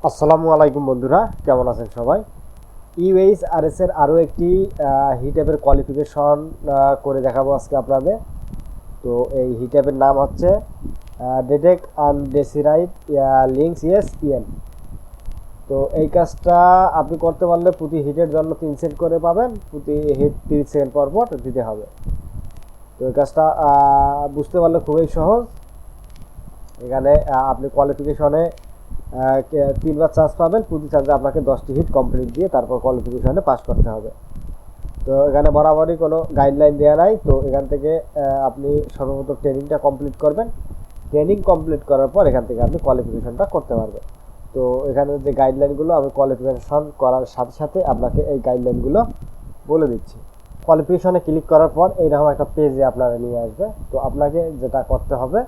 আসসালামু আলাইকুম বন্ধুরা, কেমন আছেন সবাই? UHRS এর আরও একটি হিটঅ্যাপের কোয়ালিফিকেশন করে দেখাবো আজকে আপনাদের। তো এই হিটঅ্যাপের নাম হচ্ছে ডিটেক্ট আনডেসিরাইড লিঙ্কস CS EN। তো এই কাজটা আপনি করতে পারলে প্রতি হিটের জন্য 3 সেকেন্ড করে পাবেন, প্রতি হিট 30 সেকেন্ড পর পর দিতে হবে। তো এই কাজটা বুঝতে পারলে খুবই সহজ। এখানে আপনি কোয়ালিফিকেশনে 3বার চান্স পাবেন, প্রতি চান্সে আপনাকে 10টি হিট কমপ্লিট দিয়ে তারপর কোয়ালিফিকেশনে পাস করতে হবে। তো এখানে বরাবরই কোনো গাইডলাইন দেওয়া নাই। তো এখান থেকে আপনি সর্বপ্রথম ট্রেনিংটা কমপ্লিট করবেন। ট্রেনিং কমপ্লিট করার পর এখান থেকে আপনি কোয়ালিফিকেশনটা করতে পারবেন। তো এখানে যে গাইডলাইনগুলো আমি কোয়ালিফিকেশন করার সাথে সাথে আপনাকে এই গাইডলাইনগুলো বলে দিচ্ছি। কোয়ালিফিকেশনে ক্লিক করার পর এইরকম একটা পেজে আপনারা নিয়ে আসবে। তো আপনাকে যেটা করতে হবে,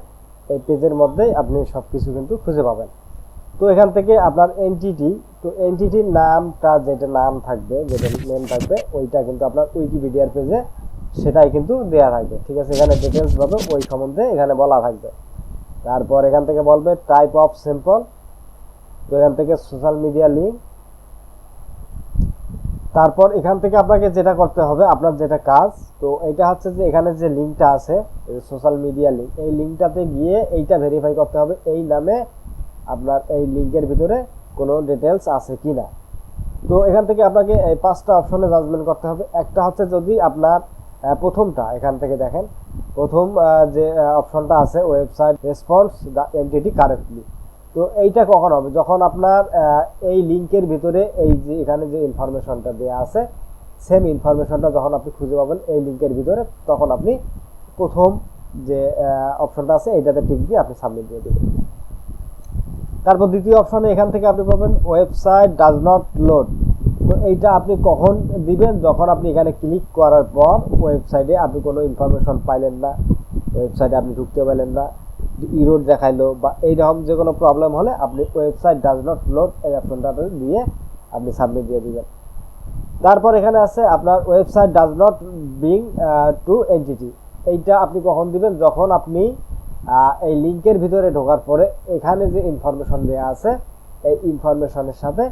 এই পেজের মধ্যেই আপনি সব কিছু কিন্তু খুঁজে পাবেন। তো এখান থেকে আপনার এনটিটি, তো এনটিটির নামটা যেটা নাম থাকবে, যেটা নেম থাকবে, ওইটা কিন্তু আপনার উইকিপিডিয়ার পেজে সেটাই কিন্তু দেওয়া থাকবে। ঠিক আছে, এখানে ডিটেলস পাবে ওই সম্বন্ধে এখানে বলা থাকবে। তারপর এখান থেকে বলবে টাইপ অফ স্যাম্পল। তো এখান থেকে সোশ্যাল মিডিয়া লিঙ্ক। তারপর এখান থেকে আপনাকে যেটা করতে হবে, আপনার যেটা কাজ, তো এটা হচ্ছে যে এখানে যে লিঙ্কটা আছে সোশ্যাল মিডিয়া লিঙ্ক, এই লিঙ্কটাতে গিয়ে এইটা ভেরিফাই করতে হবে এই নামে আপনার এই লিঙ্কের ভিতরে কোনো ডিটেলস আছে কি না। তো এখান থেকে আপনাকে এই 5টা অপশনে জাজমেন্ট করতে হবে। একটা হচ্ছে যদি আপনার প্রথমটা, এখান থেকে দেখেন প্রথম যে অপশনটা আছে website response the entity correctly. তো এইটা কখন হবে? যখন আপনার এই লিঙ্কের ভিতরে এই যে এখানে যে ইনফরমেশনটা দেওয়া আছে, সেম ইনফরমেশনটা যখন আপনি খুঁজে পাবেন এই লিঙ্কের ভিতরে, তখন আপনি প্রথম যে অপশনটা আছে এইটাতে টিক দিয়ে আপনি সাবমিট দিয়ে দেবেন। তারপর দ্বিতীয় অপশনে এখান থেকে আপনি পাবেন ওয়েবসাইট ডাজ নট লোড। তো এইটা আপনি কখন দিবেন? যখন আপনি এখানে ক্লিক করার পর ওয়েবসাইটে আপনি কোনো ইনফরমেশন পাইলেন না, ওয়েবসাইটে আপনি ঢুকতে পারলেন না, ইরোড দেখাইলো বা এইরকম যে কোনো প্রবলেম হলে আপনি ওয়েবসাইট ডাজ নট লোড এই অপশনটা দিয়ে আপনি সাবমিট দিয়ে দিবেন। তারপর এখানে আছে আপনার website does not bring to entity. এইটা আপনি কখন দিবেন? যখন আপনি এই লিঙ্কের ভিতরে ঢোকার পরে এখানে যে ইনফরমেশন দেওয়া আছে এই ইনফরমেশনের সাথে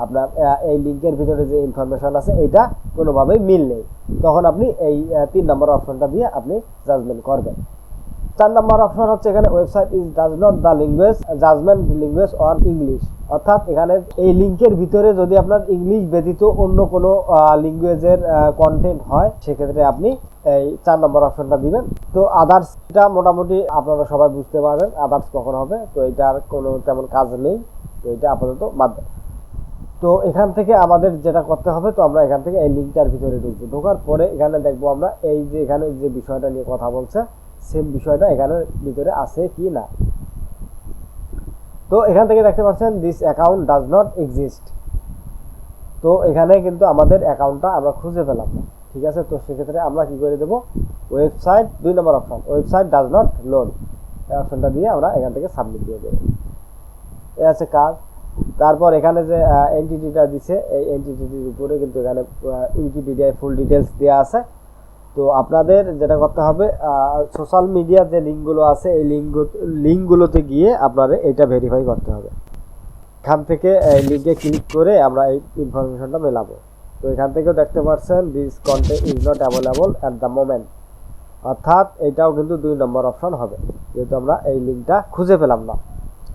আপনার এই লিঙ্কের ভিতরে যে ইনফরমেশন আছে এটা কোনোভাবেই মিল নেই, তখন আপনি এই 3 নম্বর অপশনটা দিয়ে আপনি জাজমেন্ট করবেন। 4 নম্বর অপশন হচ্ছে এখানে website is does not the language judgement language or English. অর্থাৎ এখানে এই লিঙ্কের ভিতরে যদি আপনার ইংলিশ ব্যতীত অন্য কোনো ল্যাঙ্গুয়েজের কন্টেন্ট হয়, সেক্ষেত্রে আপনি এই 4 নম্বর অপশনটা দিবেন। তো আদার্স, এটা মোটামুটি আপনারা সবাই বুঝতে পারবেন আদার্স কখন হবে। তো এটার কোনো তেমন কাজ নেই, তো এটা আপাতত বাদ দেন। তো এখান থেকে আমাদের যেটা করতে হবে, তো আমরা এখান থেকে এই লিঙ্কটার ভিতরে ঢুকবো। ঢোকার পরে এখানে দেখবো আমরা এই যে এখানে যে বিষয়টা নিয়ে কথা বলছে সেম বিষয়টা এখানের ভিতরে আছে কি না। তো এখান থেকে দেখতে পাচ্ছেন this account does not exist. তো এখানে কিন্তু আমাদের অ্যাকাউন্টটা আমরা খুঁজে পেলাম না। ঠিক আছে, তো সেক্ষেত্রে আমরা কি করে দেবো? Website 2 number option website does not load, এই অপশনটা দিয়ে আমরা এখান থেকে সাবমিট দিয়ে দেবো। এ আছে কাজ। তারপর এখানে যে এন্টিটিটা দিছে এই এন্টিটির উপরে কিন্তু এখানে উইকিপিডিয়ায় ফুল ডিটেলস দেওয়া আছে। তো আপনাদের যেটা করতে হবে, সোশ্যাল মিডিয়ার যে লিঙ্কগুলো আছে এই লিঙ্কগুলোতে গিয়ে আপনাদের এটা ভেরিফাই করতে হবে। এখান থেকে এই লিঙ্কে ক্লিক করে আমরা এই ইনফরমেশনটা মেলাবো। তো এখান থেকেও দেখতে পাচ্ছেন this content is not available at the moment. অর্থাৎ এটাও কিন্তু 2 নম্বর অপশন হবে, যেহেতু আমরা এই লিঙ্কটা খুঁজে পেলাম না,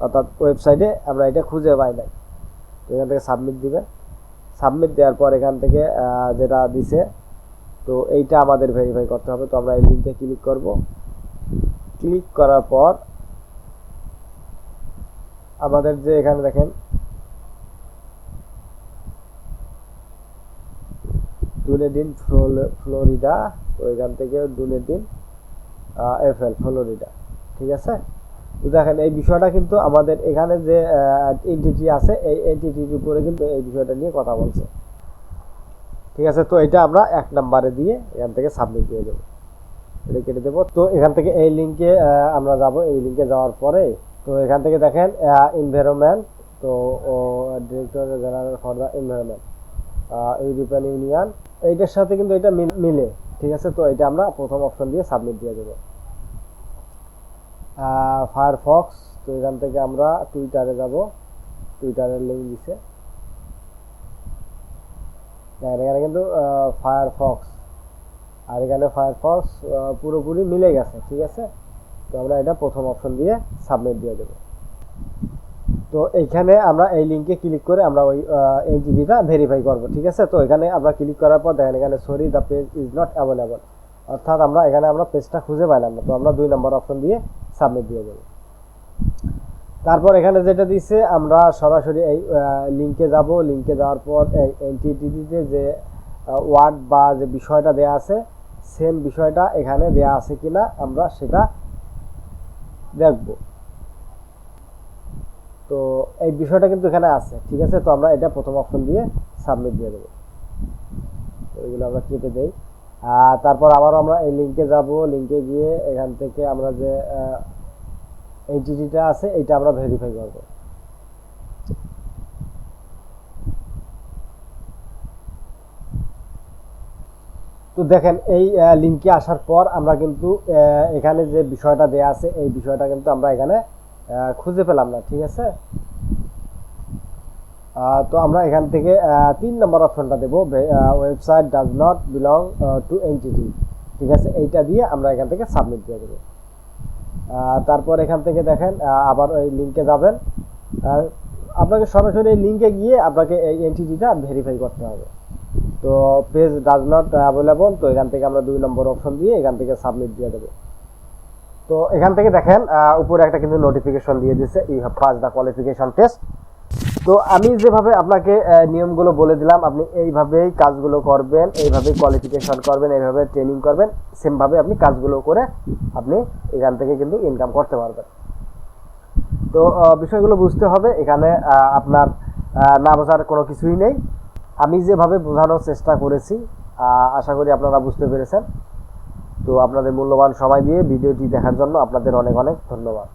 অর্থাৎ ওয়েবসাইটে আমরা এটা খুঁজে পাই নাই। তো এখান থেকে সাবমিট দিবেন। সাবমিট দেওয়ার পর এখান থেকে যেটা দিছে, তো এইটা আমাদের ভেরিফাই করতে হবে। তো আমরা এই লিঙ্কে ক্লিক করব। ক্লিক করার পর আমাদের যে এখানে দেখেন ডুনেডিন ফ্লোরিডা, তো এখান থেকে ডুনেডিন FL ফ্লোরিডা। ঠিক আছে, তো দেখেন এই বিষয়টা কিন্তু আমাদের এখানে যে এন্টিটি আছে এই এন্টিটির উপরে কিন্তু এই বিষয়টা নিয়ে কথা বলছে। ঠিক আছে, তো এটা আমরা 1 নম্বরে দিয়ে এখান থেকে সাবমিট দিয়ে দেবো, এটা কেটে দেবো। তো এখান থেকে এই লিঙ্কে আমরা যাব। এই লিঙ্কে যাওয়ার পরে তো এখান থেকে দেখেন এনভায়রনমেন্ট, তো director general for the environment European union, এইটার সাথে কিন্তু এটা মিলে। ঠিক আছে, তো এটা আমরা প্রথম অপশন দিয়ে সাবমিট দিয়ে দেবো। ফায়ারফক্স, তো এখান থেকে আমরা টুইটারে যাব। টুইটারের লিঙ্ক দিছে, এখানে কিন্তু ফায়ারফক্স, আর এখানে ফায়ারফক্স পুরোপুরি মিলে গেছে, ঠিক আছে। তো আমরা এটা প্রথম অপশন দিয়ে সাবমিট দিয়ে দেবো। তো এইখানে আমরা এই লিঙ্কে ক্লিক করে আমরা ওই এন্টিটিটা ভেরিফাই করব, ঠিক আছে। তো এখানে আমরা ক্লিক করার পর দেখেন এখানে sorry the page is not available, অর্থাৎ আমরা পেজটা খুঁজে পাইলাম না। তো আমরা 2 নম্বর অপশন দিয়ে সাবমিট দিয়ে দেবো। তারপর এখানে যেটা দিচ্ছে আমরা সরাসরি এই লিঙ্কে যাব, লিঙ্কে যাওয়ার পর এই এন্টিটিতে যে ওয়ার্ড বা যে বিষয়টা দেয়া আছে সেম বিষয়টা এখানে দেয়া আছে কিনা আমরা সেটা দেখব। তো এই বিষয়টা কিন্তু এখানে আছে, ঠিক আছে। তো আমরা এটা প্রথম অপশন দিয়ে সাবমিট দিয়ে দেবো। তো এগুলো আমরা কেটে দেই। তারপর আবার আমরা এই লিঙ্কে যাব, লিঙ্কে গিয়ে এখান থেকে আমরা যে এন্টিটিটা আছে এটা আমরা ভেরিফাই করব। তো দেখেন এই লিঙ্কে আসার পর আমরা কিন্তু এখানে যে বিষয়টা দেয়া আছে এই বিষয়টা কিন্তু আমরা এখানে খুঁজে পেলাম না, ঠিক আছে। তো আমরা এখান থেকে 3 নম্বর অপশনটা দেব, website does not belong to entity, ঠিক আছে। এইটা দিয়ে আমরা এখান থেকে সাবমিট দিয়ে দেবো। তারপর এখান থেকে দেখেন আবার ওই লিঙ্কে যাবেন, আপনাকে সরাসরি এই লিঙ্কে গিয়ে আপনাকে এই এন্টিটিটা ভেরিফাই করতে হবে। তো পেজ ডাজ নট অ্যাভেলেবল, তো এখান থেকে আমরা 2 নম্বর অপশন দিয়ে এখান থেকে সাবমিট দিয়ে দেবো। তো এখান থেকে দেখেন উপরে একটা কিন্তু নোটিফিকেশন দিয়ে দিচ্ছে you have pass the qualification test. তো আমি যেভাবে আপনাকে নিয়মগুলো বলে দিলাম আপনি এইভাবেই কাজগুলো করবেন, এইভাবেই কোয়ালিফিকেশন করবেন, এইভাবে ট্রেনিং করবেন, সেমভাবে আপনি কাজগুলো করে আপনি এখান থেকে কিন্তু ইনকাম করতে পারবেন। তো বিষয়গুলো বুঝতে হবে, এখানে আপনার না বোঝার কোনো কিছুই নেই। আমি যেভাবে বোঝানোর চেষ্টা করেছি আশা করি আপনারা বুঝতে পেরেছেন। তো আপনাদের মূল্যবান সময় দিয়ে ভিডিওটি দেখার জন্য আপনাদের অনেক অনেক ধন্যবাদ।